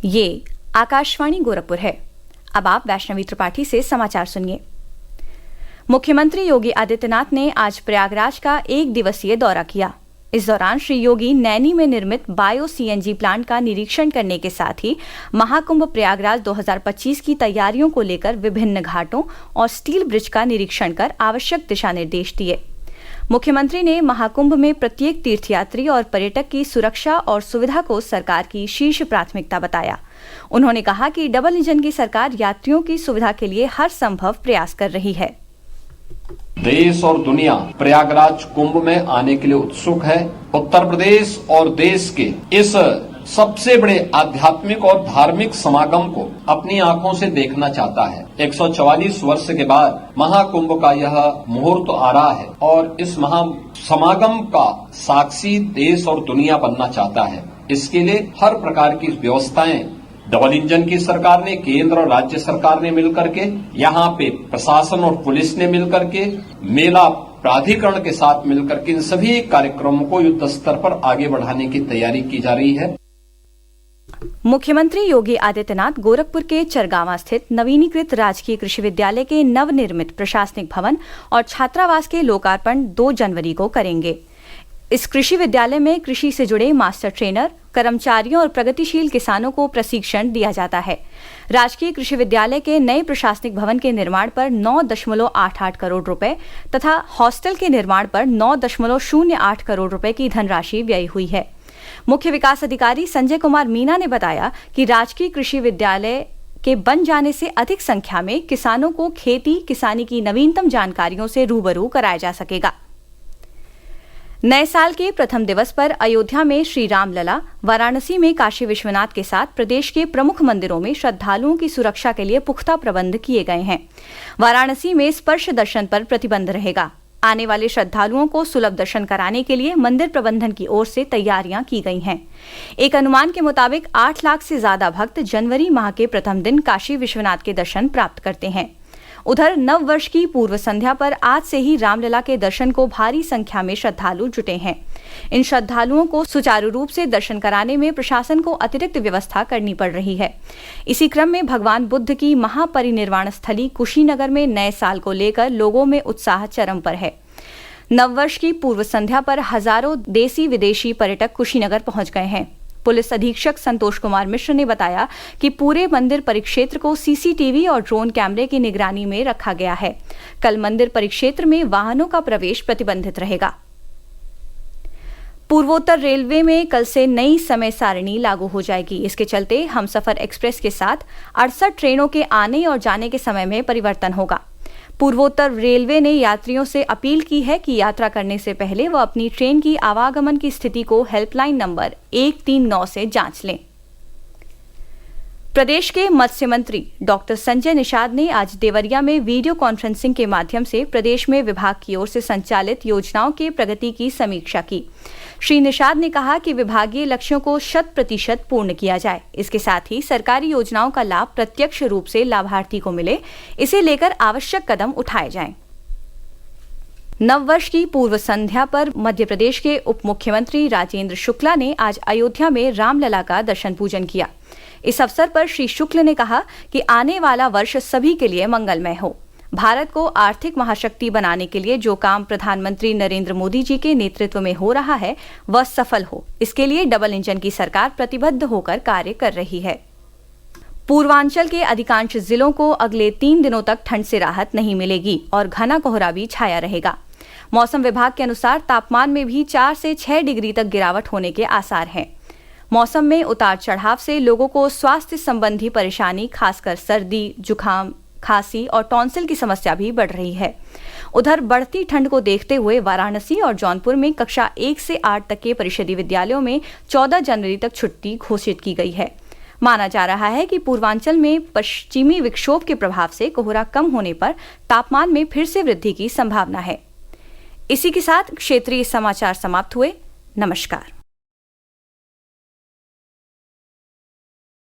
ये आकाशवाणी गोरखपुर है। अब आप वैष्णवी त्रिपाठी से समाचार सुनिए। मुख्यमंत्री योगी आदित्यनाथ ने आज प्रयागराज का 1 दिवसीय दौरा किया। इस दौरान श्री योगी नैनी में निर्मित बायो सीएनजी प्लांट का निरीक्षण करने के साथ ही महाकुंभ प्रयागराज 2025 की तैयारियों को लेकर विभिन्न घाटों और स्टील ब्रिज का निरीक्षण कर आवश्यक दिशा निर्देश दिए। मुख्यमंत्री ने महाकुंभ में प्रत्येक तीर्थयात्री और पर्यटक की सुरक्षा और सुविधा को सरकार की शीर्ष प्राथमिकता बताया। उन्होंने कहा कि डबल इंजन की सरकार यात्रियों की सुविधा के लिए हर संभव प्रयास कर रही है। देश और दुनिया प्रयागराज कुंभ में आने के लिए उत्सुक है। उत्तर प्रदेश और देश के इस सबसे बड़े आध्यात्मिक और धार्मिक समागम को अपनी आंखों से देखना चाहता है। 144 वर्ष के बाद महाकुंभ का यह मुहूर्त आ रहा है और इस महा समागम का साक्षी देश और दुनिया बनना चाहता है। इसके लिए हर प्रकार की व्यवस्थाएं डबल इंजन की सरकार ने, केंद्र और राज्य सरकार ने मिलकर के, यहाँ पे प्रशासन और पुलिस ने मिलकर के, मेला प्राधिकरण के साथ मिलकर के इन सभी कार्यक्रमों को युद्ध स्तर पर आगे बढ़ाने की तैयारी की जा रही है। मुख्यमंत्री योगी आदित्यनाथ गोरखपुर के चरगावा स्थित नवीनीकृत राजकीय कृषि विद्यालय के नवनिर्मित प्रशासनिक भवन और छात्रावास के लोकार्पण 2 जनवरी को करेंगे। इस कृषि विद्यालय में कृषि से जुड़े मास्टर ट्रेनर, कर्मचारियों और प्रगतिशील किसानों को प्रशिक्षण दिया जाता है। राजकीय कृषि विद्यालय के नए प्रशासनिक भवन के निर्माण पर 9.88 करोड़ रुपए तथा हॉस्टल के निर्माण पर 9.08 करोड़ रुपए की धनराशि व्यय हुई है। मुख्य विकास अधिकारी संजय कुमार मीना ने बताया कि राजकीय कृषि विद्यालय के बन जाने से अधिक संख्या में किसानों को खेती किसानी की नवीनतम जानकारियों से रूबरू कराया जा सकेगा। नए साल के प्रथम दिवस पर अयोध्या में श्री रामलला, वाराणसी में काशी विश्वनाथ के साथ प्रदेश के प्रमुख मंदिरों में श्रद्धालुओं की सुरक्षा के लिए पुख्ता प्रबंध किए गए हैं। वाराणसी में स्पर्श दर्शन पर प्रतिबंध रहेगा। आने वाले श्रद्धालुओं को सुलभ दर्शन कराने के लिए मंदिर प्रबंधन की ओर से तैयारियां की गई हैं। एक अनुमान के मुताबिक 8 लाख से ज्यादा भक्त जनवरी माह के प्रथम दिन काशी विश्वनाथ के दर्शन प्राप्त करते हैं। उधर नव वर्ष की पूर्व संध्या पर आज से ही रामलला के दर्शन को भारी संख्या में श्रद्धालु जुटे हैं। इन श्रद्धालुओं को सुचारू रूप से दर्शन कराने में प्रशासन को अतिरिक्त व्यवस्था करनी पड़ रही है। इसी क्रम में भगवान बुद्ध की महापरिनिर्वाण स्थली कुशीनगर में नए साल को लेकर लोगों में उत्साह चरम पर है। नववर्ष की पूर्व संध्या पर हजारों देसी विदेशी पर्यटक कुशीनगर पहुंच गए हैं। पुलिस अधीक्षक संतोष कुमार मिश्र ने बताया कि पूरे मंदिर परिक्षेत्र को सीसीटीवी और ड्रोन कैमरे की निगरानी में रखा गया है। कल मंदिर परिक्षेत्र में वाहनों का प्रवेश प्रतिबंधित रहेगा। पूर्वोत्तर रेलवे में कल से नई समय सारिणी लागू हो जाएगी। इसके चलते हमसफर एक्सप्रेस के साथ 68 ट्रेनों के आने और जाने के समय में परिवर्तन होगा। पूर्वोत्तर रेलवे ने यात्रियों से अपील की है कि यात्रा करने से पहले वह अपनी ट्रेन की आवागमन की स्थिति को हेल्पलाइन नंबर 139 से जांच लें। प्रदेश के मत्स्य मंत्री डॉक्टर संजय निषाद ने आज देवरिया में वीडियो कॉन्फ्रेंसिंग के माध्यम से प्रदेश में विभाग की ओर से संचालित योजनाओं की प्रगति की समीक्षा की। श्री निषाद ने कहा कि विभागीय लक्ष्यों को 100% पूर्ण किया जाए। इसके साथ ही सरकारी योजनाओं का लाभ प्रत्यक्ष रूप से लाभार्थी को मिले, इसे लेकर आवश्यक कदम उठाए जाएं। नववर्ष की पूर्व संध्या पर मध्य प्रदेश के उप मुख्यमंत्री राजेंद्र शुक्ला ने आज अयोध्या में रामलला का दर्शन पूजन किया। इस अवसर पर श्री शुक्ल ने कहा कि आने वाला वर्ष सभी के लिए मंगलमय हो। भारत को आर्थिक महाशक्ति बनाने के लिए जो काम प्रधानमंत्री नरेंद्र मोदी जी के नेतृत्व में हो रहा है वह सफल हो। इसके लिए डबल इंजन की सरकार प्रतिबद्ध होकर कार्य कर रही है। पूर्वांचल के अधिकांश जिलों को अगले 3 दिनों तक ठंड से राहत नहीं मिलेगी और घना कोहरा भी छाया रहेगा। मौसम विभाग के अनुसार तापमान में भी 4 से 6 डिग्री तक गिरावट होने के आसार हैं। मौसम में उतार चढ़ाव से लोगों को स्वास्थ्य संबंधी परेशानी, खासकर सर्दी, जुकाम, खांसी और टॉन्सिल की समस्या भी बढ़ रही है। उधर बढ़ती ठंड को देखते हुए वाराणसी और जौनपुर में कक्षा 1 से 8 तक के परिषदीय विद्यालयों में 14 जनवरी तक छुट्टी घोषित की गई है। माना जा रहा है कि पूर्वांचल में पश्चिमी विक्षोभ के प्रभाव से कोहरा कम होने पर तापमान में फिर से वृद्धि की संभावना है। इसी के साथ क्षेत्रीय समाचार समाप्त हुए। नमस्कार।